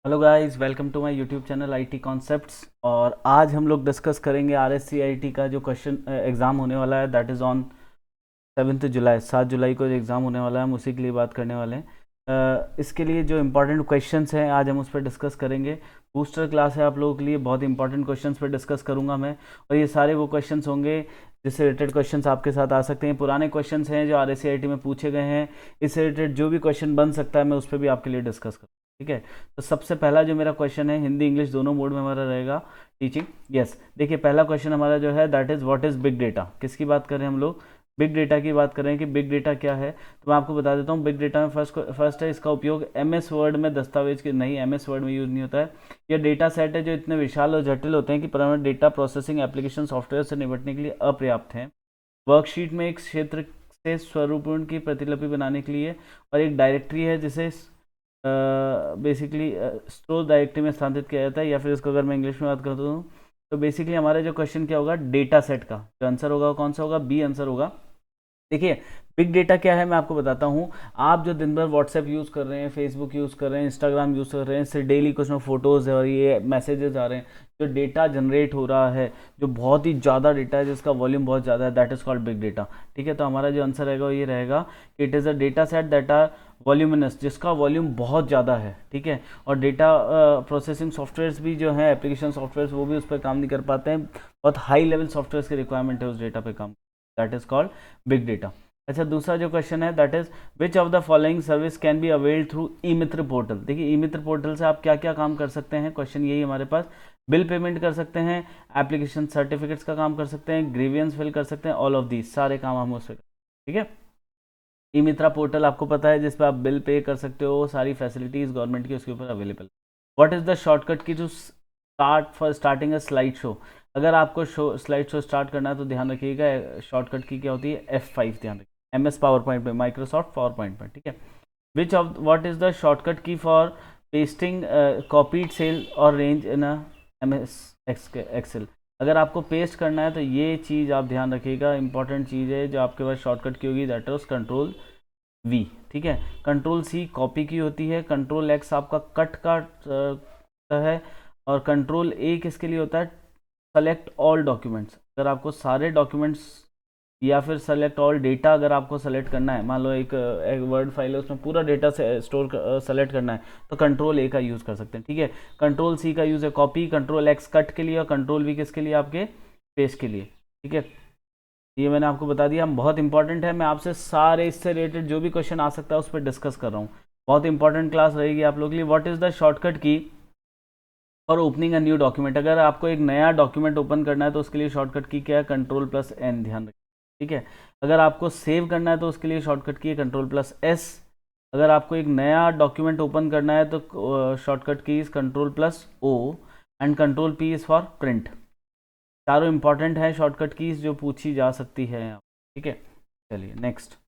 Hello guys, welcome to my YouTube channel IT concepts. और आज हम लोग डिस्कस करेंगे आरएससीआईटी का जो क्वेश्चन एग्ज़ाम होने वाला है, दैट इज़ ऑन 7 जुलाई। 7 जुलाई को जो एग्ज़ाम होने वाला है हम उसी के लिए बात करने वाले हैं। इसके लिए जो इम्पोर्टेंट क्वेश्चंस हैं आज हम उस पर डिस्कस करेंगे। बूस्टर क्लास है आप लोगों के लिए, बहुत इंपॉर्टेंट क्वेश्चंस पर डिस्कस करूंगा मैं। और ये सारे वो क्वेश्चंस होंगे जिससे रिलेटेड क्वेश्चंस आपके साथ आ सकते हैं। पुराने क्वेश्चंस हैं जो आरएससीआईटी में पूछे गए हैं, इससे रिलेटेड जो भी क्वेश्चन बन सकता है मैं उस पर भी आपके लिए डिस्कस करूँ। ठीक है, तो सबसे पहला जो मेरा क्वेश्चन है, हिंदी इंग्लिश दोनों मोड में हमारा रहेगा टीचिंग। यस, देखिए पहला क्वेश्चन हमारा जो है that is what is big data. किसकी बात करें हम लोग? बिग डेटा की बात करें कि बिग डेटा क्या है। तो मैं आपको बता देता हूँ, बिग डेटा में फर्स्ट है इसका उपयोग एमएस वर्ड में दस्तावेज के नहीं, एमएस वर्ड में यूज़ नहीं होता है। यह डेटा सेट है जो इतने विशाल और जटिल होते हैं कि permanent data processing application software से निपटने के लिए अपर्याप्त हैं। वर्कशीट में एक क्षेत्र से स्वरूपूर्ण की प्रतिलिपि बनाने के लिए, और एक डायरेक्टरी है जिसे बेसिकली स्टोर डायरेक्टरी में स्थानांतरित किया जाता है। या फिर इसको अगर मैं इंग्लिश में बात करता हूँ तो बेसिकली हमारा जो क्वेश्चन क्या होगा, डेटा सेट का जो आंसर होगा कौन सा होगा? बी आंसर होगा। देखिए बिग डेटा क्या है मैं आपको बताता हूँ। आप जो दिन भर व्हाट्सएप यूज़ कर रहे हैं, फेसबुक यूज़ कर रहे हैं, इंस्टाग्राम यूज़ कर रहे हैं, इससे डेली कुछ ना फोटोज़ है और ये मैसेजेस आ रहे हैं, जो डेटा जनरेट हो रहा है, जो बहुत ही ज़्यादा डेटा है, जिसका वॉल्यूम बहुत ज़्यादा है, that is called big data. ठीक है, तो हमारा जो आंसर रहेगा वो ये रहेगा कि it is a data set that are voluminous, जिसका वॉल्यूम बहुत ज़्यादा है। ठीक है, और डेटा प्रोसेसिंग सॉफ्टवेयर्स भी जो है, एप्लीकेशन सॉफ्टवेयर्स, वो भी उस पर काम नहीं कर पाते हैं। बहुत हाई लेवल सॉफ्टवेयर की रिक्वायरमेंट है उस डेटा पे काम, that is called big data. अच्छा, दूसरा जो क्वेश्चन है that is which of the following service can be availed through E Mitra portal. देखिए ई मित्र पोर्टल से आप क्या क्या काम कर सकते हैं, क्वेश्चन यही हमारे पास। बिल पेमेंट कर सकते हैं, एप्लीकेशन सर्टिफिकेट्स का काम कर सकते हैं, ग्रीवियंस फिल कर सकते हैं, ऑल ऑफ दीज सारे काम हम उससे। ठीक है, ई मित्रा पोर्टल आपको पता है जिस पर आप बिल पे कर सकते हो, सारी फैसिलिटीज गवर्नमेंट की उसके ऊपर available. What is the shortcut key to start for starting a slide show. अगर आपको स्लाइड शो स्टार्ट करना है तो ध्यान रखिएगा शॉर्टकट की क्या होती है, F5 ध्यान रखिए। MS पावर पॉइंट में, माइक्रोसॉफ्ट पावर पॉइंट में। ठीक है, which of what is the shortcut की फॉर पेस्टिंग कॉपीड सेल और रेंज इन MS एक्सेल। अगर आपको पेस्ट करना है तो ये चीज़ आप ध्यान रखिएगा, इंपॉर्टेंट चीज़ है जो आपके पास शॉर्टकट की होगी, दैट इज कंट्रोल V। ठीक है, कंट्रोल C कॉपी की होती है, कंट्रोल X आपका कट का है, और कंट्रोल A किसके लिए होता है? Select all documents. अगर आपको सारे डॉक्यूमेंट्स या फिर सेलेक्ट ऑल डेटा अगर आपको सेलेक्ट करना है, मान लो एक वर्ड फाइल है उसमें पूरा डेटा से स्टोर सेलेक्ट करना है, तो कंट्रोल A का यूज़ कर सकते हैं। ठीक है, कंट्रोल C का यूज़ है कॉपी, कंट्रोल X कट के लिए, और कंट्रोल V किसके लिए? आपके पेस्ट के लिए। ठीक है, ये मैंने आपको बता दिया, बहुत इंपॉर्टेंट है। मैं आपसे सारे इससे रिलेटेड जो भी क्वेश्चन आ सकता है उस पर डिस्कस कर रहा हूँ। बहुत इंपॉर्टेंट क्लास रहेगी आप लोग के लिए। व्हाट इज़ द शॉर्टकट की और ओपनिंग अ न्यू डॉक्यूमेंट। अगर आपको एक नया डॉक्यूमेंट ओपन करना है तो उसके लिए शॉर्टकट की क्या है? कंट्रोल+N, ध्यान रखिए। ठीक है, अगर आपको सेव करना है तो उसके लिए शॉर्टकट की है कंट्रोल+S। अगर आपको एक नया डॉक्यूमेंट ओपन करना है तो shortcut key is control O, and control P is for print. चारों इंपॉर्टेंट है शॉर्टकट कीज जो पूछी जा सकती है यहाँ। ठीक है, चलिए नेक्स्ट।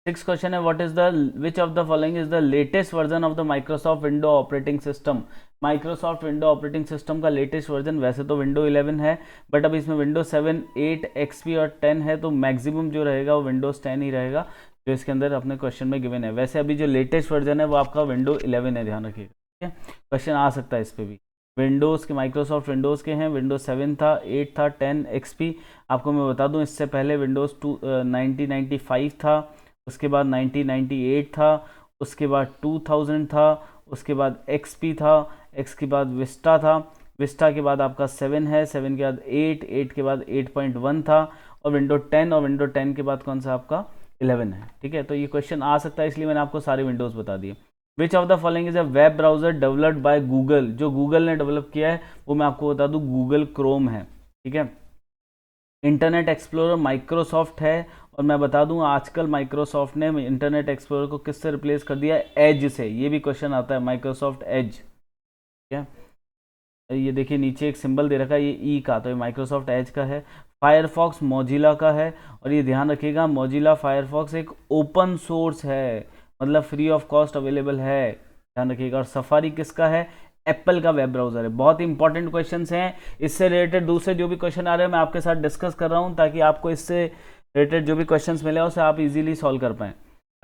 सिक्स क्वेश्चन है, what is the which of the following is the latest version of the Microsoft window operating system. Microsoft window operating system का लेटेस्ट वर्जन वैसे तो विंडो 11 है, बट अब इसमें विंडो 7, 8, XP और 10 है, तो मैक्सिमम जो रहेगा वो विंडोज 10 ही रहेगा जो इसके अंदर अपने क्वेश्चन में गिवन है। वैसे अभी जो लेटेस्ट वर्जन है वो आपका विंडो 11 है, ध्यान रखिएगा। ठीक है, क्वेश्चन आ सकता है इस पर भी। विंडोज़ के, माइक्रोसॉफ्ट विंडोज़ के हैं, विंडोज 7 था, 8 था, 10 XP। आपको मैं बता दूं इससे पहले विंडोज़ 1995 था, उसके बाद 1998 था, उसके बाद 2000 था, उसके बाद XP था, X के बाद विस्टा था, विस्टा के बाद आपका 7 है, 7 के बाद 8, 8 के बाद 8.1 था, और विंडो 10, और विंडो 10 के बाद कौन सा आपका 11 है। ठीक है, तो ये क्वेश्चन आ सकता है, इसलिए मैंने आपको सारे विंडोज़ बता दिए। विच of the following is a web browser developed by Google. जो गूगल ने डेवलप किया है वो मैं आपको बता दूं गूगल क्रोम है। ठीक है, इंटरनेट एक्सप्लोरर माइक्रोसॉफ्ट है, और मैं बता दूं आजकल माइक्रोसॉफ्ट ने इंटरनेट एक्सप्लोरर को किससे रिप्लेस कर दिया? एज से। ये भी क्वेश्चन आता है, माइक्रोसॉफ्ट एज। क्या ये देखिए नीचे एक सिंबल दे रखा है, ये ई का, तो ये माइक्रोसॉफ्ट एज का है। फायरफॉक्स मोजिला का है, और ये ध्यान रखिएगा मोजिला फायरफॉक्स एक ओपन सोर्स है, मतलब फ्री ऑफ कॉस्ट अवेलेबल है, ध्यान रखिएगा। और सफारी किसका है? एप्पल का वेब ब्राउजर है। बहुत इंपॉर्टेंट क्वेश्चंस हैं, इससे रिलेटेड दूसरे जो भी क्वेश्चन आ रहे हैं मैं आपके साथ डिस्कस कर रहा हूं ताकि आपको इससे रिलेटेड जो भी क्वेश्चंस मिले उसे आप इजीली सॉल्व कर पाएं।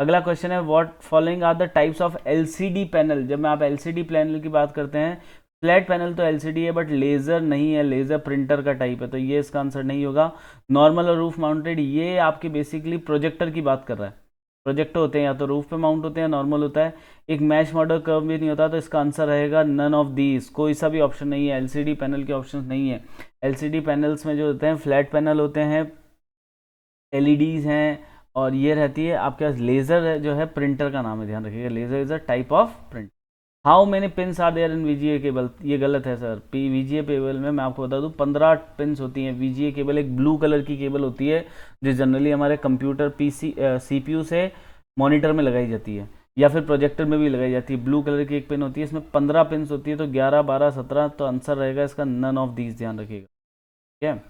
अगला क्वेश्चन है what following are the types of LCD panel. जब मैं आप एलसीडी पैनल की बात करते हैं, फ्लैट पैनल तो एलसीडी है बट लेजर नहीं है, लेजर प्रिंटर का टाइप है, तो ये इसका आंसर नहीं होगा। नॉर्मल और रूफ माउंटेड, ये आपके बेसिकली प्रोजेक्टर की बात कर रहा है। प्रोजेक्टर होते हैं या तो रूफ पे माउंट होते हैं, नॉर्मल होता है। एक मैश मॉडल कर्व भी नहीं होता, तो इसका आंसर रहेगा नन ऑफ दीज, कोई सा भी ऑप्शन नहीं है, एलसीडी पैनल के ऑप्शन नहीं है। एलसीडी पैनल्स में जो होते हैं फ्लैट पैनल होते हैं, एलईडीज हैं, और ये रहती है आपके पास लेजर है, जो है प्रिंटर का नाम है, ध्यान रखिएगा, laser is a type of print. How many pins are there in VGA cable, ये गलत है सर। वीजीए केबल में मैं आपको बता दूं 15 पिन्स होती हैं। वीजीए केबल एक ब्लू कलर की केबल होती है जो जनरली हमारे कंप्यूटर पीसी सीपीयू से मॉनिटर में लगाई जाती है या फिर प्रोजेक्टर में भी लगाई जाती है। ब्लू कलर की एक पिन होती है, इसमें 15 पिन्स होती है, तो 11, 12, 17, तो आंसर रहेगा इसका नन ऑफ दीज, ध्यान रखिएगा, ठीक है।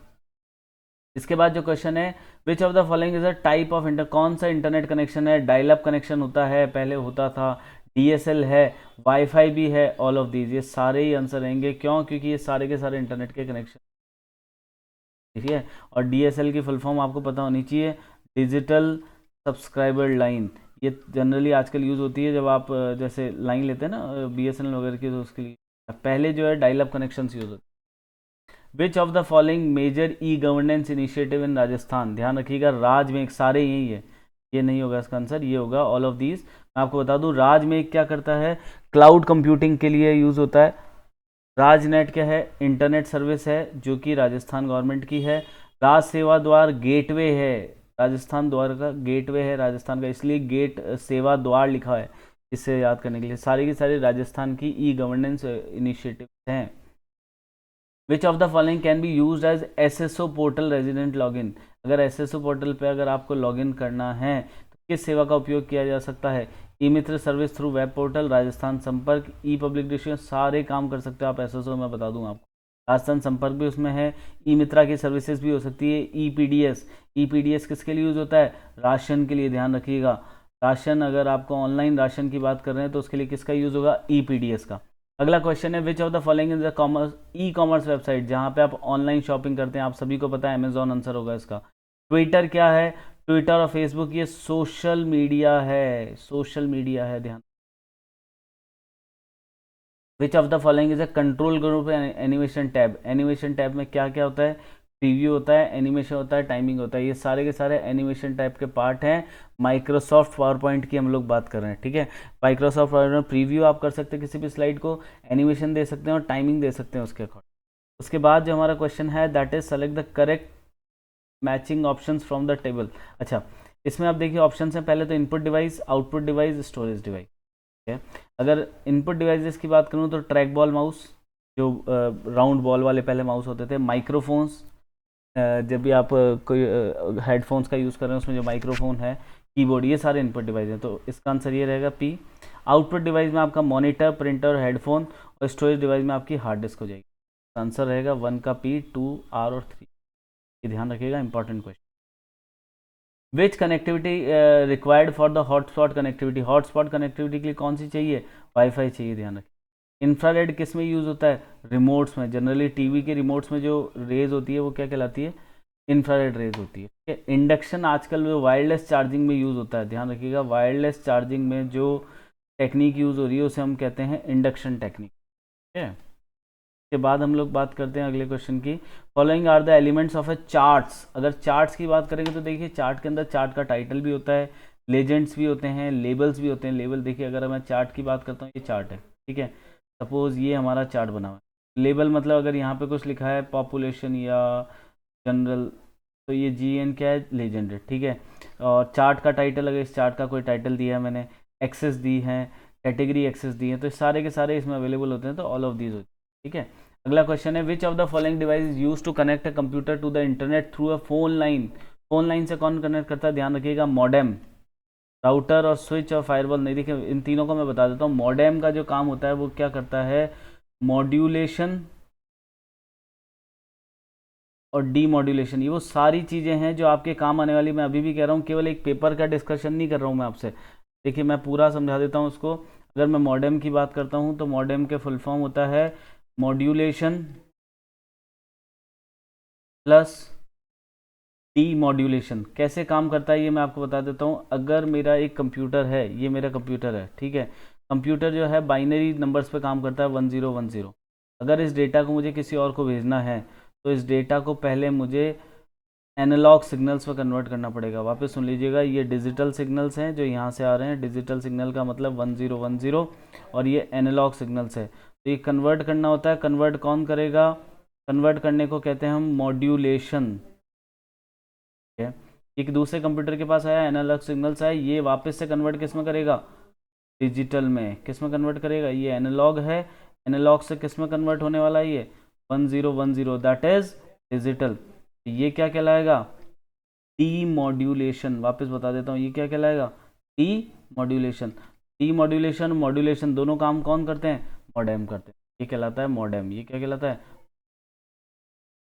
इसके बाद जो क्वेश्चन है which of the following is a type of inter, कौन सा इंटरनेट कनेक्शन है। डायल अप कनेक्शन होता है, पहले होता था, डीएसएल है, वाईफाई भी है, ऑल ऑफ दीज, ये सारे ही आंसर रहेंगे। क्यों? क्योंकि ये सारे के सारे इंटरनेट के कनेक्शन, ठीक है। और डीएसएल की फुल फॉर्म आपको पता होनी चाहिए, डिजिटल सब्सक्राइबर लाइन। ये जनरली आजकल यूज़ होती है जब आप जैसे लाइन लेते हैं ना बीएसएनएल वगैरह की, तो उसके लिए पहले जो है डायल अप कनेक्शन यूज़ होते हैं। Which of the following major E governance initiative in Rajasthan, ध्यान रखिएगा, राज में एक सारे यही है, ये नहीं होगा इसका आंसर, ये होगा ऑल ऑफ दीज। मैं आपको बता दूं राज में क्या करता है, क्लाउड कंप्यूटिंग के लिए यूज़ होता है। राजनेट क्या है, इंटरनेट सर्विस है जो कि राजस्थान गवर्नमेंट की है। राज सेवा द्वार गेटवे है, राजस्थान द्वार का गेटवे है राजस्थान का, इसलिए गेट सेवा द्वार लिखा है, इससे याद करने के लिए। सारी की सारी राजस्थान की ई गवर्नेंस इनिशिएटिव हैं। Which of the following can be use as SSO portal resident login, अगर एसएसओ पोर्टल पे अगर आपको लॉगिन करना है तो किस सेवा का उपयोग किया जा सकता है। E Mitra service through web portal, Rajasthan Sampark, e public distribution, सारे काम कर सकते हो आप एसएसओ में, बता दूं आपको। राजस्थान संपर्क भी उसमें है, ई मित्रा की सर्विसेज भी हो सकती है। ईपीडीएस, ईपीडीएस किसके लिए यूज होता है, राशन के लिए, ध्यान रखिएगा। राशन, अगर आपको ऑनलाइन राशन की बात कर रहे हैं तो उसके लिए किसका यूज होगा, ईपीडीएस का। अगला क्वेश्चन है which of the following is the commerce e commerce website, जहां पे आप ऑनलाइन शॉपिंग करते हैं, आप सभी को पता है अमेजॉन आंसर होगा इसका। ट्विटर क्या है, ट्विटर और फेसबुक ये सोशल मीडिया है, सोशल मीडिया है, ध्यान। विच of the following is a control group animation tab, animation tab में क्या क्या होता है, प्रीव्यू होता है, एनिमेशन होता है, टाइमिंग होता है, ये सारे के सारे एनिमेशन टाइप के पार्ट हैं। माइक्रोसॉफ्ट पावर पॉइंट की हम लोग बात कर रहे हैं, ठीक है। माइक्रोसॉफ्ट पावर पॉइंट प्रीव्यू आप कर सकते हैं किसी भी स्लाइड को, एनिमेशन दे सकते हैं और टाइमिंग दे सकते हैं उसके अकॉर्डिंग। उसके बाद जो हमारा क्वेश्चन है that is select the correct matching options from the table. अच्छा, इसमें आप देखिए ऑप्शन है, पहले तो input device, output device, storage device, ठीक है। अगर इनपुट डिवाइसेस की बात करूँ तो ट्रैक बॉल माउस, जो राउंड बॉल वाले पहले माउस होते थे। माइक्रोफोन्स, जब भी आप कोई हेडफोन्स का यूज़ कर रहे हैं उसमें जो माइक्रोफोन है, कीबोर्ड, ये सारे इनपुट डिवाइस हैं, तो इसका आंसर ये रहेगा पी। आउटपुट डिवाइस में आपका मॉनिटर, प्रिंटर, हेडफोन, और स्टोरेज डिवाइस में आपकी हार्ड डिस्क हो जाएगी। आंसर रहेगा 1 का पी, 2 आर और 3, ये ध्यान रखिएगा, important question. Which connectivity required for the hotspot connectivity, hotspot connectivity के लिए कौन सी चाहिए, वाईफाई चाहिए, ध्यान रखिए। इंफ्रारेड किस में यूज़ होता है, रिमोट्स में, जनरली टीवी के रिमोट्स में जो रेज होती है वो क्या कहलाती है, इंफ्रारेड रेज होती है, ठीक है। इंडक्शन आजकल वो वायरलेस चार्जिंग में यूज़ होता है, ध्यान रखिएगा, वायरलेस चार्जिंग में जो टेक्निक यूज़ हो रही है उसे हम कहते हैं इंडक्शन टेक्निक, ठीक है। के बाद हम लोग बात करते हैं अगले क्वेश्चन की, following are the elements of a charts. अगर चार्ट्स की बात करेंगे तो देखिए चार्ट के अंदर चार्ट का टाइटल भी होता है, लेजेंड्स भी होते हैं, लेबल्स भी होते हैं। लेबल देखिए, अगर मैं चार्ट की बात करता हूँ, ये चार्ट है, ठीक है, सपोज ये हमारा चार्ट बना हुआ है। लेबल मतलब अगर यहाँ पे कुछ लिखा है पॉपुलेशन या जनरल, तो ये GN क्या है, लेजेंड है, ठीक है। और चार्ट का टाइटल, अगर इस चार्ट का कोई टाइटल दिया है मैंने, एक्सेस दी है, कैटेगरी एक्सेस दी है, तो सारे के सारे इसमें अवेलेबल होते हैं, तो ऑल ऑफ दीज होती है, ठीक है। अगला क्वेश्चन है which of the following device is use to connect a computer to the internet through a phone line, phone line से कौन कनेक्ट करता है, ध्यान रखिएगा, मॉडेम, राउटर और स्विच और फायरवॉल। नहीं, देखिए इन तीनों को मैं बता देता हूँ। मॉडेम का जो काम होता है वो क्या करता है, मॉड्यूलेशन और डीमॉड्यूलेशन, ये वो सारी चीज़ें हैं जो आपके काम आने वाली। मैं अभी भी कह रहा हूँ, केवल एक पेपर का डिस्कशन नहीं कर रहा हूँ मैं आपसे, देखिए मैं पूरा समझा देता हूँ उसको। अगर मैं मॉडेम की बात करता हूँ तो मॉडेम के फुल फॉर्म होता है मॉड्यूलेशन प्लस डीमॉड्यूलेशन कैसे काम करता है ये मैं आपको बता देता हूँ। अगर मेरा एक कंप्यूटर है, ये मेरा कंप्यूटर है, ठीक है, कंप्यूटर जो है बाइनरी नंबर्स पे काम करता है 1010। अगर इस डेटा को मुझे किसी और को भेजना है तो इस डेटा को पहले मुझे एनालॉग सिग्नल्स में कन्वर्ट करना पड़ेगा। वापस सुन लीजिएगा, ये डिजिटल सिग्नल्स हैं जो यहाँ से आ रहे हैं, डिजिटल सिग्नल का मतलब 1010, और ये एनालॉग सिग्नल्स है, तो ये कन्वर्ट करना होता है। कन्वर्ट कौन करेगा? कन्वर्ट करने को कहते हैं हम मॉड्यूलेशन। एक दूसरे कंप्यूटर के पास आया, एनालॉग सिग्नल्स आया, ये वापस से कन्वर्ट किस में करेगा? डिजिटल में। किस में कन्वर्ट करेगा? ये एनालॉग है, एनालॉग से किस में कन्वर्ट होने वाला है? ये 1010, दैट इज डिजिटल। ये क्या कहलाएगा? डीमॉड्यूलेशन। वापस बता देता हूँ, ये क्या कहलाएगा? डीमॉड्यूलेशन। डीमॉड्यूलेशन मॉड्यूलेशन दोनों काम कौन करते हैं? मॉडेम करते हैं। ये कहलाता है मॉडेम। ये क्या कहलाता है?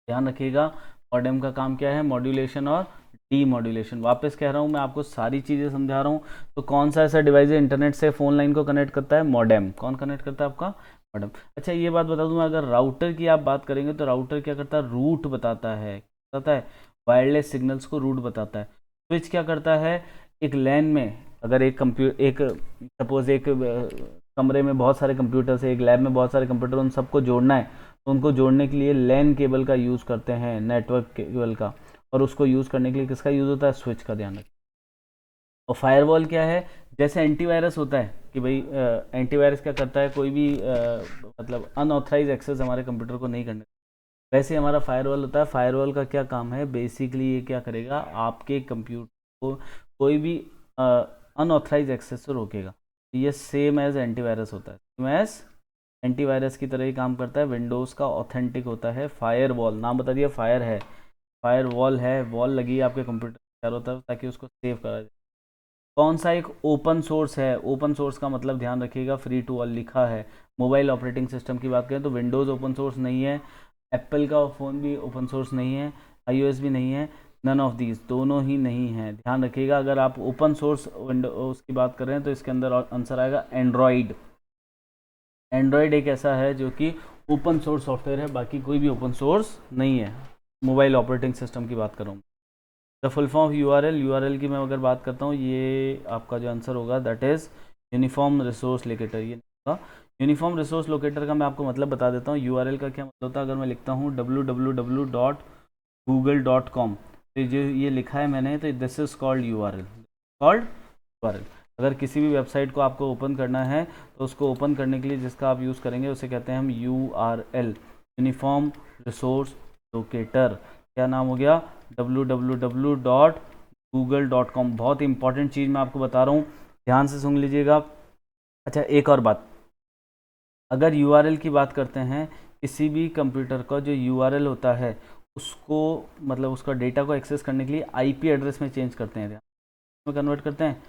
ध्यान रखिएगा, मॉडेम का काम क्या है? मॉड्यूलेशन और डीमॉड्यूलेशन। वापस कह रहा हूँ, मैं आपको सारी चीज़ें समझा रहा हूँ। तो कौन सा ऐसा डिवाइस है इंटरनेट से फ़ोन लाइन को कनेक्ट करता है? मॉडेम। कौन कनेक्ट करता है आपका? मॉडेम। अच्छा, ये बात बता दूँ, अगर राउटर की आप बात करेंगे तो राउटर क्या करता है? रूट बताता है। वायरलेस सिग्नल्स को रूट बताता है। स्विच क्या करता है? एक लैन में अगर एक सपोज एक कमरे में बहुत सारे कंप्यूटर्स है, एक लैब में बहुत सारे कंप्यूटर, उन सबको जोड़ना है, तो उनको जोड़ने के लिए लैन केबल का यूज़ करते हैं, नेटवर्क केबल का, और उसको यूज़ करने के लिए किसका यूज़ होता है? स्विच का। ध्यान रखें। और फायरवॉल क्या है? जैसे एंटीवायरस होता है कि भाई एंटीवायरस क्या करता है? कोई भी मतलब अनऑथराइज एक्सेस हमारे कंप्यूटर को नहीं करने, वैसे हमारा फायरवॉल होता है। फायरवॉल का क्या काम है? बेसिकली ये क्या करेगा? आपके कंप्यूटर को कोई भी अनऑथराइज एक्सेस से रोकेगा। ये सेम एज एंटीवायरस होता है, सेम एज एंटीवायरस की तरह ही काम करता है। विंडोज़ का ऑथेंटिक होता है फायरवॉल। नाम बता दिया, फायर है, फायरवॉल है, वॉल लगी है आपके कंप्यूटर के चारों तरफ ताकि उसको सेव करा जाए। कौन सा एक ओपन सोर्स है? ओपन सोर्स का मतलब ध्यान रखिएगा, फ्री टू ऑल लिखा है। मोबाइल ऑपरेटिंग सिस्टम की बात करें तो विंडोज़ ओपन सोर्स नहीं है, एप्पल का फ़ोन भी ओपन सोर्स नहीं है, iOS भी नहीं है, नन ऑफ दीज, दोनों ही नहीं है। ध्यान रखिएगा, अगर आप ओपन सोर्स विंडोज की बात कर रहे हैं तो इसके अंदर आंसर आएगा एंड्रॉयड। एंड्रॉयड एक ऐसा है जो कि ओपन सोर्स सॉफ्टवेयर है, बाकी कोई भी ओपन सोर्स नहीं है। मोबाइल ऑपरेटिंग सिस्टम की बात कर रहा हूँ। The full form of URL की मैं अगर बात करता हूँ, ये आपका जो आंसर होगा that is uniform resource locator. ये होगा यूनिफॉर्म रिसोर्स लोकेटर का मैं आपको मतलब बता देता हूँ। यूआरएल का क्या मतलब होता है? अगर मैं लिखता हूँ www.google.com, तो जो ये लिखा है मैंने, तो दिस इज़ कॉल्ड यूआरएल। अगर किसी भी वेबसाइट को आपको ओपन करना है तो उसको ओपन करने के लिए जिसका आप यूज़ करेंगे उसे कहते हैं हम यूआरएल, यूनिफॉर्म रिसोर्स लोकेटर। क्या नाम हो गया? www.google.com। बहुत इंपॉर्टेंट चीज़ मैं आपको बता रहा हूँ, ध्यान से सुन लीजिएगा। अच्छा, एक और बात, अगर यूआरएल की बात करते हैं, किसी भी कंप्यूटर का जो यूआरएल होता है उसको मतलब उसका डेटा को एक्सेस करने के लिए आईपी एड्रेस में चेंज करते हैं, में कन्वर्ट करते हैं,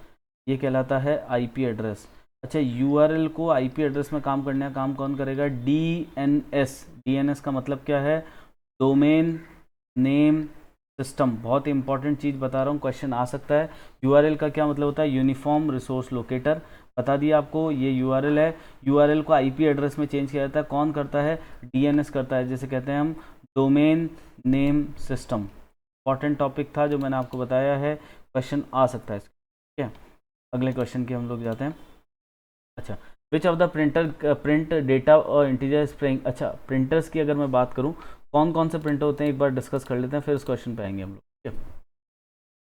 ये कहलाता है आईपी एड्रेस। अच्छा, यूआरएल को आईपी एड्रेस में काम करने का काम कौन करेगा? डीएनएस। डीएनएस का मतलब क्या है? Domain name system. बहुत इंपॉर्टेंट चीज़ बता रहा हूँ, क्वेश्चन आ सकता है। यूआरएल का क्या मतलब होता है? Uniform resource locator. बता दिया आपको, ये यूआरएल है। यूआरएल को आईपी एड्रेस में चेंज किया जाता है, कौन करता है? डीएनएस करता है, जैसे कहते हैं हम domain name system. Important topic था जो मैंने आपको बताया है, क्वेश्चन आ सकता है। ठीक है, अगले क्वेश्चन की हम लोग जाते हैं। अच्छा, विच ऑफ द प्रिंट डेटा और इंटीजर स्ट्रिंग। अच्छा, प्रिंटर्स की अगर मैं बात करूं, कौन कौन से प्रिंटर होते हैं एक बार डिस्कस कर लेते हैं, फिर उस क्वेश्चन पे आएंगे हम लोग। ठीक है,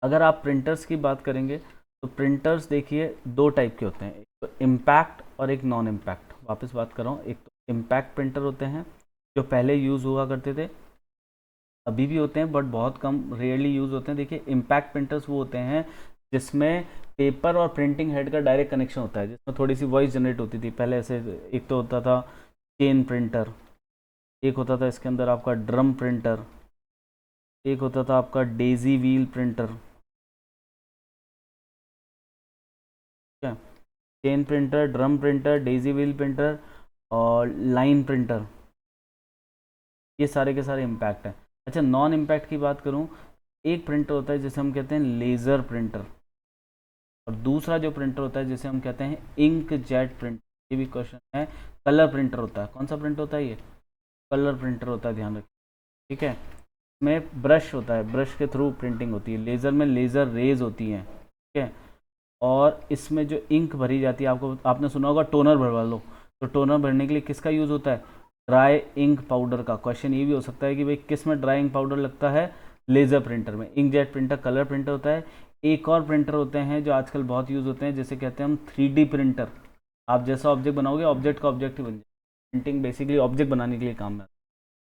अगर आप प्रिंटर्स की बात करेंगे तो प्रिंटर्स देखिए दो टाइप के होते हैं, एक तो इम्पैक्ट और एक नॉन इम्पैक्ट। वापस बात कर रहा हूँ, एक तो इम्पैक्ट प्रिंटर होते हैं जो पहले यूज़ हुआ करते थे, अभी भी होते हैं बट बहुत कम, रेयरली यूज़ होते हैं। देखिए, इम्पैक्ट प्रिंटर्स वो होते हैं जिसमें पेपर और प्रिंटिंग हेड का डायरेक्ट कनेक्शन होता है, जिसमें थोड़ी सी वॉइस जनरेट होती थी पहले। ऐसे एक तो होता था चेन प्रिंटर, एक होता था इसके अंदर आपका ड्रम प्रिंटर, एक होता था आपका डेजी व्हील प्रिंटर। ठीक है, chain printer, drum printer, Daisy wheel printer और लाइन प्रिंटर, ये सारे के सारे इम्पैक्ट हैं। अच्छा, नॉन इम्पैक्ट की बात करूं, एक प्रिंटर होता है जिसे हम कहते हैं लेज़र प्रिंटर, और दूसरा जो प्रिंटर होता है जिसे हम कहते हैं इंक जेट प्रिंटर। ये भी क्वेश्चन है। कलर प्रिंटर होता है, कौन सा प्रिंटर होता है? ये कलर प्रिंटर होता है, ध्यान रखिए। ठीक है, में ब्रश होता है, ब्रश के थ्रू प्रिंटिंग होती है। लेज़र में लेज़र रेज होती हैं, ठीक है। और इसमें जो इंक भरी जाती है, आपने सुना होगा टोनर भरवा लो, तो टोनर भरने के लिए किसका यूज़ होता है? ड्राई इंक पाउडर का। क्वेश्चन ये भी हो सकता है कि भाई किस में ड्राई इंक पाउडर लगता है? लेज़र प्रिंटर में। इंकजेट प्रिंटर, कलर प्रिंटर होता है। एक और प्रिंटर होते हैं जो आजकल बहुत यूज़ होते हैं, जैसे कहते हैं हम 3D प्रिंटर। आप जैसा ऑब्जेक्ट बनाओगे, ऑब्जेक्ट का ऑब्जेक्ट ही बन जाए। प्रिंटिंग बेसिकली ऑब्जेक्ट बनाने के लिए काम में।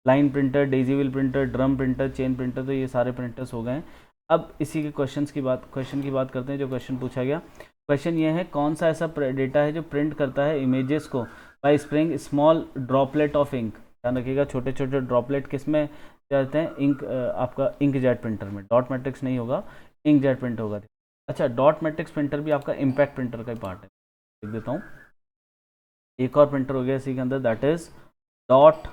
Line printer, daisy wheel printer, drum printer, chain printer, तो ये सारे प्रिंटर्स हो गए हैं। अब इसी के क्वेश्चन की बात करते हैं जो क्वेश्चन पूछा गया। क्वेश्चन ये है, कौन सा ऐसा डेटा है जो प्रिंट करता है इमेजेस को by spraying small droplet of ink. ध्यान रखिएगा, छोटे छोटे ड्रॉपलेट किस में जाते हैं? इंक, आपका इंकजेट प्रिंटर में। डॉट मैट्रिक्स नहीं होगा, इंकजेट प्रिंटर होगा। अच्छा, डॉट मैट्रिक्स प्रिंटर भी आपका इम्पैक्ट प्रिंटर का ही पार्ट है। लिख देता हूँ, एक और प्रिंटर हो गया इसी के अंदर, that is dot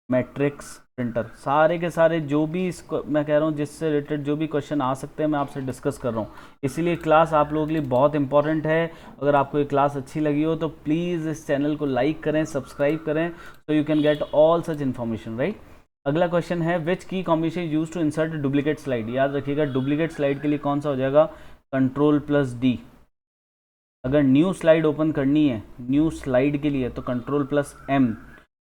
matrix printer. सारे के सारे जो भी इसको मैं कह रहा हूँ जिससे रिलेटेड जो भी क्वेश्चन आ सकते हैं मैं आपसे डिस्कस कर रहा हूँ, इसीलिए क्लास आप लोगों के लिए बहुत इंपॉर्टेंट है। अगर आपको ये क्लास अच्छी लगी हो तो प्लीज़ इस चैनल को लाइक करें, सब्सक्राइब करें, so you can get all such information, right. अगला क्वेश्चन है, which key combination use to insert duplicate slide. याद रखिएगा, डुप्लीकेट स्लाइड के लिए कौन सा हो जाएगा? Ctrl+D। अगर न्यू स्लाइड ओपन करनी है, न्यू स्लाइड के लिए तो Ctrl+M,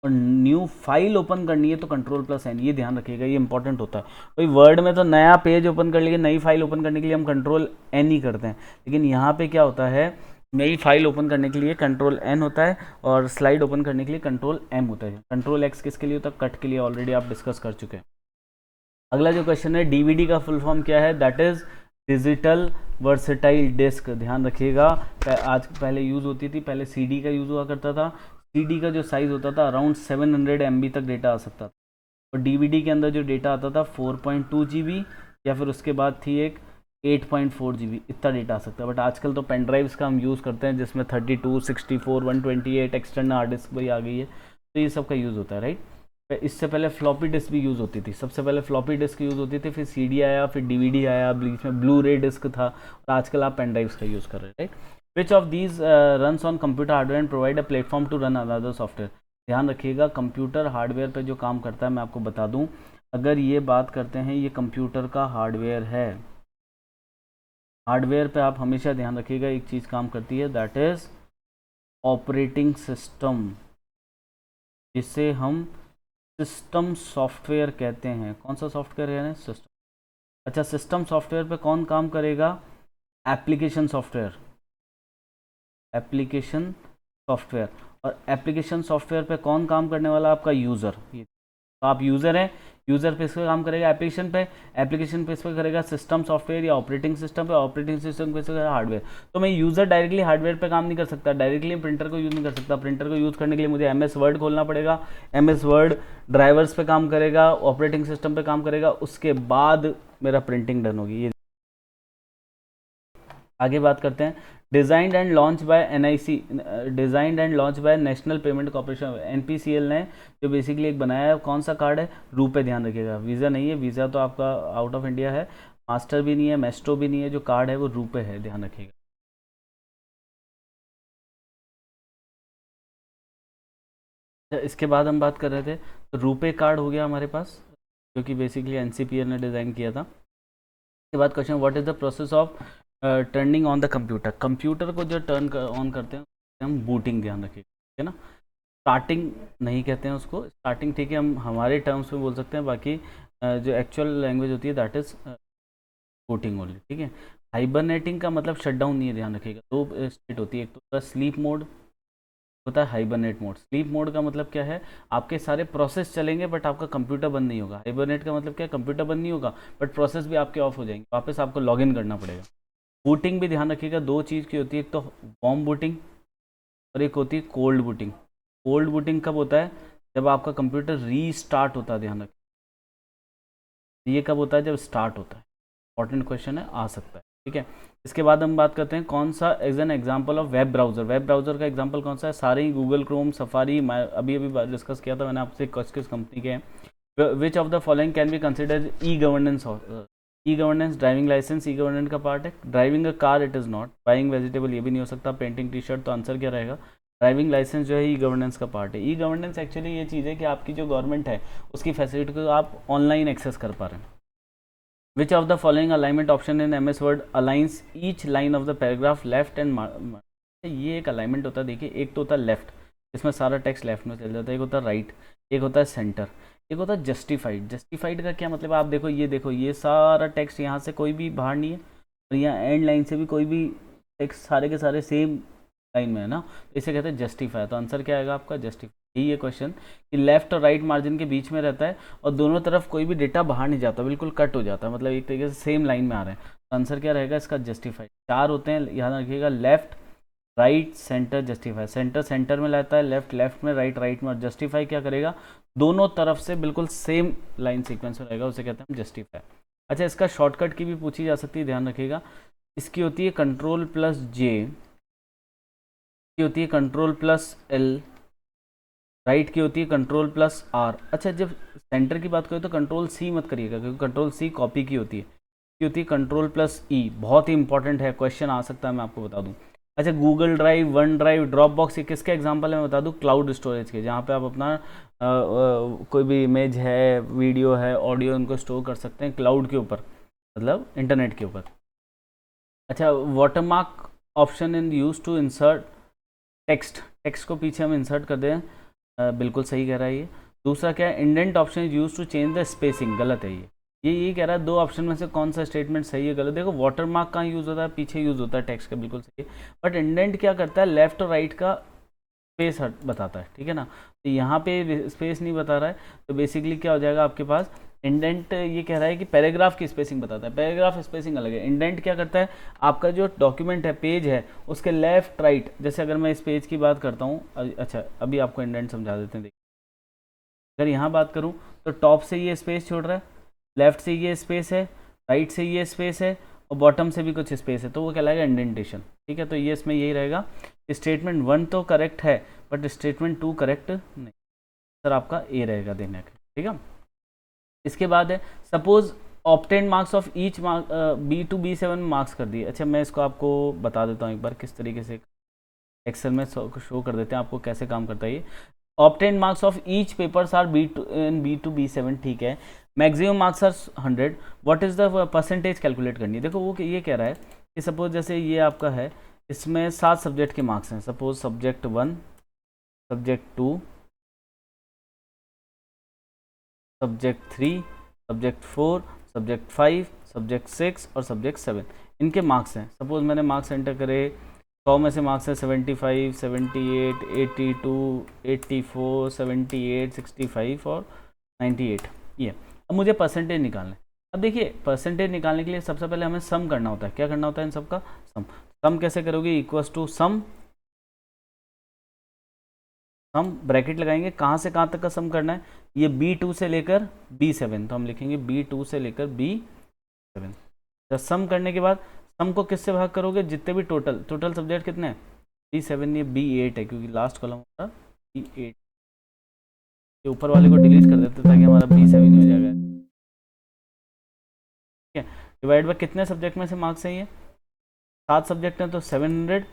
और न्यू फाइल ओपन करनी है तो Ctrl+N। ये ध्यान रखिएगा, ये इंपॉर्टेंट होता है। भाई वर्ड में तो नया पेज ओपन कर लिए, नई फाइल ओपन करने के लिए हम Ctrl+N ही करते हैं, लेकिन यहाँ पे क्या होता है, नई फाइल ओपन करने के लिए Ctrl+N होता है, और स्लाइड ओपन करने के लिए Ctrl+M होता है। Ctrl+X किसके लिए होता है? कट के लिए, ऑलरेडी आप डिस्कस कर चुके हैं। अगला जो क्वेश्चन है, डीवीडी का फुल फॉर्म क्या है? That is digital versatile disc. ध्यान रखिएगा, आज पहले यूज़ होती थी, पहले सीडी का यूज़ हुआ करता था। सीडी का जो साइज़ होता था अराउंड 700 MB तक डेटा आ सकता था, और डीवीडी के अंदर जो डेटा आता था 4.2 GB, या फिर उसके बाद थी एक 8.4 GB, इतना डेटा आ सकता है। बट आजकल तो पेन ड्राइव्स का हम यूज़ करते हैं जिसमें 32, 64, 128 एक्सटर्नल हार्ड डिस्क भी आ गई है, तो ये सब का यूज़ होता है, राइट। इससे पहले फ्लॉपी डिस्क भी यूज़ होती थी, सबसे पहले फ्लॉपी डिस्क यूज़ होती थी, फिर सीडी आया, फिर डीवीडी आया, बीच में ब्लू रे डिस्क था, और आजकल आप पेन ड्राइव्स का यूज़ कर रहे हैं, right. Which of these runs on computer hardware and provide a platform to run another software. ध्यान रखिएगा, कंप्यूटर हार्डवेयर पे जो काम करता है, मैं आपको बता दूं, अगर ये बात करते हैं, ये कंप्यूटर का हार्डवेयर है। हार्डवेयर पे आप हमेशा ध्यान रखिएगा, एक चीज़ काम करती है, दैट इज ऑपरेटिंग सिस्टम, जिसे हम सिस्टम सॉफ्टवेयर कहते हैं। कौन सा सॉफ्टवेयर है? सिस्टम। अच्छा, सिस्टम सॉफ्टवेयर पे कौन काम करेगा? Application software. एप्लीकेशन सॉफ्टवेयर, और एप्लीकेशन सॉफ्टवेयर पे कौन काम करने वाला? आपका यूज़र। तो आप यूज़र हैं, यूज़र पे इस पर काम करेगा एप्लीकेशन पे, एप्लीकेशन पे इस पर करेगा सिस्टम सॉफ्टवेयर या ऑपरेटिंग सिस्टम पे, ऑपरेटिंग सिस्टम पे करेगा हार्डवेयर। तो मैं यूज़र डायरेक्टली हार्डवेयर पे काम नहीं कर सकता, डायरेक्टली प्रिंटर को यूज़ नहीं कर सकता। प्रिंटर को यूज़ करने के लिए मुझे MS वर्ड खोलना पड़ेगा, MS वर्ड ड्राइवर्स पे काम करेगा, ऑपरेटिंग सिस्टम पे काम करेगा, उसके बाद मेरा प्रिंटिंग डन होगी। ये आगे बात करते हैं, designed and launch by NIC, designed and launch by national payment corporation, NPCL ने जो बेसिकली एक बनाया है। कौन सा कार्ड है? रुपे। ध्यान रखिएगा, वीज़ा नहीं है, वीज़ा तो आपका आउट ऑफ इंडिया है, मास्टर भी नहीं है, मेस्ट्रो भी नहीं है, जो कार्ड है वो रुपे है, ध्यान रखिएगा। इसके बाद हम बात कर रहे थे, तो रुपे कार्ड हो गया हमारे पास, जो कि बेसिकली NCPL ने डिज़ाइन किया था। इसके बाद question, what is the process of turning on the computer. Computer को जो टर्न ऑन करते हैं हम बूटिंग, ध्यान रखिए, ठीक है ना। स्टार्टिंग नहीं कहते हैं उसको, स्टार्टिंग ठीक है, हम हमारे टर्म्स में बोल सकते हैं, बाकी जो एक्चुअल लैंग्वेज होती है दैट इज़ बूटिंग ओनली, ठीक है। हाइबरनेटिंग का मतलब शट डाउन नहीं है, ध्यान रखिएगा। दो स्टेट होती है, एक तो स्लीप मोड होता है, हाइबरनेट मोड। स्लीप मोड का मतलब क्या है? आपके सारे प्रोसेस चलेंगे बट आपका कंप्यूटर बंद नहीं होगा। हाइबरनेट का मतलब क्या है? कंप्यूटर बंद नहीं होगा बट प्रोसेस भी आपके ऑफ हो जाएंगे, वापस आपको लॉगिन करना पड़ेगा। बूटिंग भी ध्यान रखिएगा, दो चीज़ की होती है, एक तो वार्म बूटिंग और एक होती है कोल्ड बूटिंग। कोल्ड बूटिंग कब होता है? जब आपका कंप्यूटर रीस्टार्ट होता है, ध्यान रखिए। ये कब होता है? जब स्टार्ट होता है। इंपॉर्टेंट क्वेश्चन है, आ सकता है, ठीक है। इसके बाद हम बात करते हैं, कौन सा as an example of web browser. Web browser का एग्जाम्पल कौन सा है? सारे ही, गूगल क्रोम, सफारी, अभी डिस्कस किया था मैंने आपसे किस किस कंपनी के हैं। Which of the following can be considered e governance. E governance, driving licence e governance का पार्ट है। Driving a car it is not. Buying vegetable ये भी नहीं हो सकता। पेंटिंग टी शर्ट, तो आंसर क्या रहेगा? ड्राइविंग लाइसेंस जो है ई गवर्नेंस का पार्ट है। ई गवर्नेंस एक्चुअली ये चीज़ है कि आपकी जो गवर्नमेंट है उसकी फैसिलिटी को आप ऑनलाइन एक्सेस कर पा रहे हैं। Which of the following alignment option in MS Word aligns each line of the paragraph left and, ये एक अलाइनमेंट होता है। देखिए, एक तो होता है लेफ्ट, इसमें सारा टेक्स्ट लेफ्ट में चल जाता है, एक होता है राइट, एक होता है सेंटर, एक होता है जस्टिफाइड। जस्टिफाइड का क्या मतलब, आप देखो ये सारा टेक्स्ट यहाँ से कोई भी बाहर नहीं है और यहाँ एंड लाइन से भी कोई भी टेक्स्ट, सारे के सारे सेम लाइन में है ना, तो इसे कहते हैं जस्टिफाई। तो आंसर क्या आएगा आपका, जस्टिफाई। यही है क्वेश्चन कि लेफ्ट और राइट मार्जिन के बीच में रहता है और दोनों तरफ कोई भी डेटा बाहर नहीं जाता, बिल्कुल कट हो जाता है, मतलब एक तरीके से सेम लाइन में आ रहे हैं। तो आंसर क्या रहेगा इसका, जस्टिफाई। 4 होते हैं, ध्यान रखिएगा, left, right, centre, justify. Centre centre में रहता है, लेफ्ट लेफ्ट में, राइट राइट में, और जस्टिफाई क्या करेगा, दोनों तरफ से बिल्कुल सेम लाइन सीक्वेंस में रहेगा, उसे कहते हैं जस्टिफाई। अच्छा, इसका शॉर्टकट की भी पूछी जा सकती है, ध्यान रखिएगा। इसकी होती है Ctrl+J, की होती है Ctrl+L, राइट की होती है Ctrl+R। अच्छा, जब सेंटर की बात करें तो Ctrl+C मत करिएगा, क्योंकि Ctrl+C कॉपी की होती है, की होती है Ctrl+E। बहुत ही इंपॉर्टेंट है, क्वेश्चन आ सकता है, मैं आपको बता दूं। अच्छा, Google drive, one drive, drop box, ये किसके एग्जाम्पल है मैं बता दूं, क्लाउड स्टोरेज के, जहाँ पे आप अपना कोई भी इमेज है, वीडियो है, ऑडियो, उनको स्टोर कर सकते हैं क्लाउड के ऊपर, मतलब इंटरनेट के ऊपर। अच्छा, watermark option in use to insert text, text को पीछे हम इंसर्ट कर दें, बिल्कुल सही कह रहा है ये। दूसरा क्या है, indent option is use to change the spacing, गलत है ये कह रहा है 2 ऑप्शन में से कौन सा स्टेटमेंट सही है, गलत। देखो, वाटरमार्क कहाँ यूज़ होता है, पीछे यूज़ होता है टेक्स्ट का, बिल्कुल सही है। बट इंडेंट क्या करता है, लेफ्ट और राइट का स्पेस बताता है, ठीक है ना। तो यहाँ पे स्पेस नहीं बता रहा है, तो बेसिकली क्या हो जाएगा आपके पास, इंडेंट ये कह रहा है कि पैराग्राफ की स्पेसिंग बताता है, पैराग्राफ स्पेसिंग अलग है। इंडेंट क्या करता है, आपका जो डॉक्यूमेंट है, पेज है, उसके लेफ्ट राइट, जैसे अगर मैं इस पेज की बात करता हूँ, अच्छा अभी आपको इंडेंट समझा देते हैं। देखिए, अगर यहाँ बात करूँ तो टॉप से ये स्पेस छोड़ रहा है, लेफ्ट से ये स्पेस है, राइट से ये स्पेस है, और बॉटम से भी कुछ स्पेस है, तो वो कहलाएगा इंडेंटेशन, ठीक है। तो ये इसमें यही रहेगा, स्टेटमेंट 1 तो करेक्ट है बट स्टेटमेंट 2 करेक्ट नहीं, सर आपका ए रहेगा देने का, ठीक है। इसके बाद है, suppose obtain marks of each B2 B7 marks कर दिए। अच्छा, मैं इसको आपको बता देता हूँ एक बार किस तरीके से एक्सेल में शो कर देते हैं आपको कैसे काम करता है ये। Obtain marks of each papers are B2 B7, ठीक है। Maximum marks are 100, what is the percentage calculate करनी है। देखो, वो ये कह रहा है कि सपोज जैसे ये आपका है, इसमें 7 सब्जेक्ट के मार्क्स हैं, suppose subject 1, subject 2, subject 3, subject 4, subject 5, subject 6 और सब्जेक्ट 7, इनके मार्क्स हैं। सपोज मैंने मार्क्स एंटर करे, 100 में से मार्क्स है 75, 78, 82, 84, 78, 65 और 98, ये। अब मुझे परसेंटेज निकालना है। अब देखिए, परसेंटेज निकालने के लिए सबसे पहले हमें सम करना होता है। क्या करना होता है इन सबका, सम। सम कैसे करोगे, इक्वल्स टू सम, हम ब्रैकेट लगाएंगे, कहाँ से कहाँ तक का सम करना है, ये B2 से लेकर B7, तो हम लिखेंगे B2 से लेकर B7। जब सम करने के बाद सम को किससे भाग करोगे, जितने भी टोटल सब्जेक्ट कितने हैं, B7, ये B8 है, क्योंकि लास्ट कॉलम हमारा B8, ये ऊपर वाले को डिलीट कर देते ताकि हमारा B7 हो जाएगा, ठीक है। डिवाइड बाय कितने सब्जेक्ट में से मार्क्स हैं, ये 7 सब्जेक्ट हैं तो 700।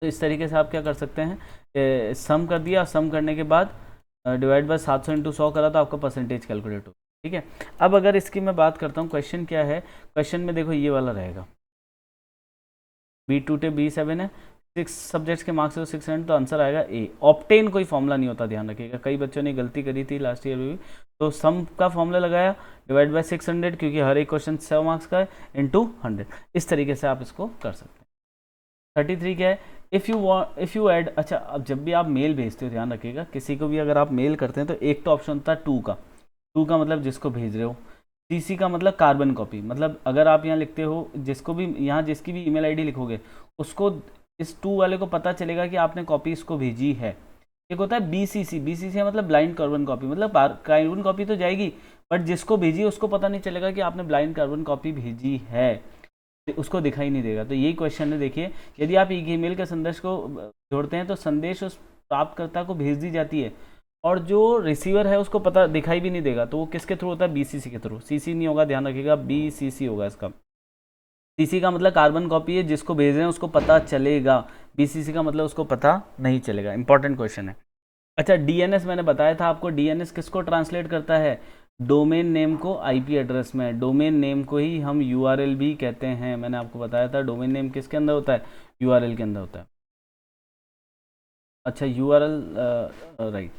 तो इस तरीके से आप क्या कर सकते हैं, सम कर दिया, सम करने के बाद डिवाइड बाय 700 इंटू 100 करा तो आपका परसेंटेज कैलकुलेट हो, ठीक है। अब अगर इसकी मैं बात करता हूँ, क्वेश्चन क्या है, क्वेश्चन में देखो ये वाला रहेगा, B2 से B7 है, 6 सब्जेक्ट्स के मार्क्स है 600, तो आंसर आएगा ए। ऑप्टेन कोई फॉर्मूला नहीं होता, ध्यान रखिएगा, कई बच्चों ने गलती करी थी लास्ट ईयर में भी। तो सम का फॉर्मूला लगाया, डिवाइड बाय 600, क्योंकि हर एक क्वेश्चन 100 मार्क्स का है, इंटू 100। इस तरीके से आप इसको कर सकते हैं। 33 क्या है, इफ़ यू ऐड, अच्छा अब जब भी आप मेल भेजते हो, ध्यान रखिएगा, किसी को भी अगर आप मेल करते हैं तो एक तो ऑप्शन होता है टू का मतलब जिसको भेज रहे हो, CC का मतलब कार्बन कॉपी, मतलब अगर आप यहाँ लिखते हो, जिसको भी यहाँ जिसकी भी ईमेल आईडी लिखोगे उसको, इस 2 वाले को पता चलेगा कि आपने कॉपी इसको भेजी है। एक होता है BCC मतलब ब्लाइंड कार्बन कॉपी, मतलब कार्बन कॉपी तो जाएगी बट जिसको भेजी उसको पता नहीं चलेगा कि आपने ब्लाइंड कार्बन कॉपी भेजी है, उसको दिखाई नहीं देगा। तो यही क्वेश्चन है, देखिए, यदि आप ईमेल के संदेश को जोड़ते हैं तो संदेश उस प्राप्तकर्ता को भेज दी जाती है और जो रिसीवर है उसको पता दिखाई भी नहीं देगा, तो वो किसके थ्रू होता है, BCC के थ्रू, CC नहीं होगा, ध्यान रखिएगा, BCC होगा इसका। CC का मतलब कार्बन कॉपी है, जिसको भेज रहे हैं उसको पता चलेगा। BCC का मतलब उसको पता नहीं चलेगा। इंपॉर्टेंट क्वेश्चन है। अच्छा, DNS मैंने बताया था आपको, DNS किसको ट्रांसलेट करता है? डोमेन नेम को IP एड्रेस में। डोमेन नेम को ही हम URL भी कहते हैं। मैंने आपको बताया था डोमेन नेम किसके अंदर होता है? URL के अंदर होता है। अच्छा, URL, राइट।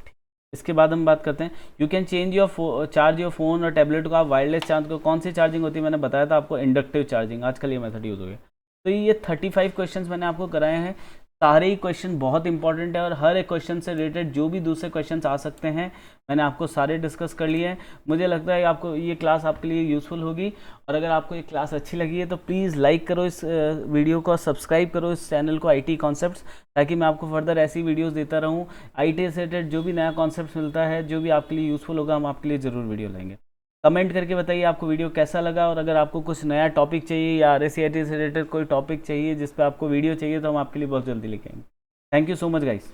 इसके बाद हम बात करते हैं, you can change your charge your phone और टैबलेट को आप वायरलेस चार्ज को। कौन सी चार्जिंग होती है? मैंने बताया था आपको, इंडक्टिव चार्जिंग। आजकल ये मेथड यूज हो गया। तो ये 35 क्वेश्चंस मैंने आपको कराए हैं। सारे ही क्वेश्चन बहुत इंपॉर्टेंट है और हर एक क्वेश्चन से रिलेटेड जो भी दूसरे क्वेश्चंस आ सकते हैं मैंने आपको सारे डिस्कस कर लिए हैं। मुझे लगता है आपको ये क्लास आपके लिए यूज़फुल होगी। और अगर आपको ये क्लास अच्छी लगी है तो प्लीज़ लाइक करो इस वीडियो को, सब्सक्राइब करो इस चैनल को IT कॉन्सेप्ट्स, ताकि मैं आपको फर्दर ऐसी वीडियोस देता रहूँ। IT से रिलेटेड जो भी नया कॉन्सेप्ट मिलता है, जो भी आपके लिए यूज़फुल होगा, हम आपके लिए ज़रूर वीडियो लाएंगे। कमेंट करके बताइए आपको वीडियो कैसा लगा, और अगर आपको कुछ नया टॉपिक चाहिए या RSCIT से रिलेटेड कोई टॉपिक चाहिए जिस पे आपको वीडियो चाहिए, तो हम आपके लिए बहुत जल्दी लेके आएंगे। Thank you so much guys.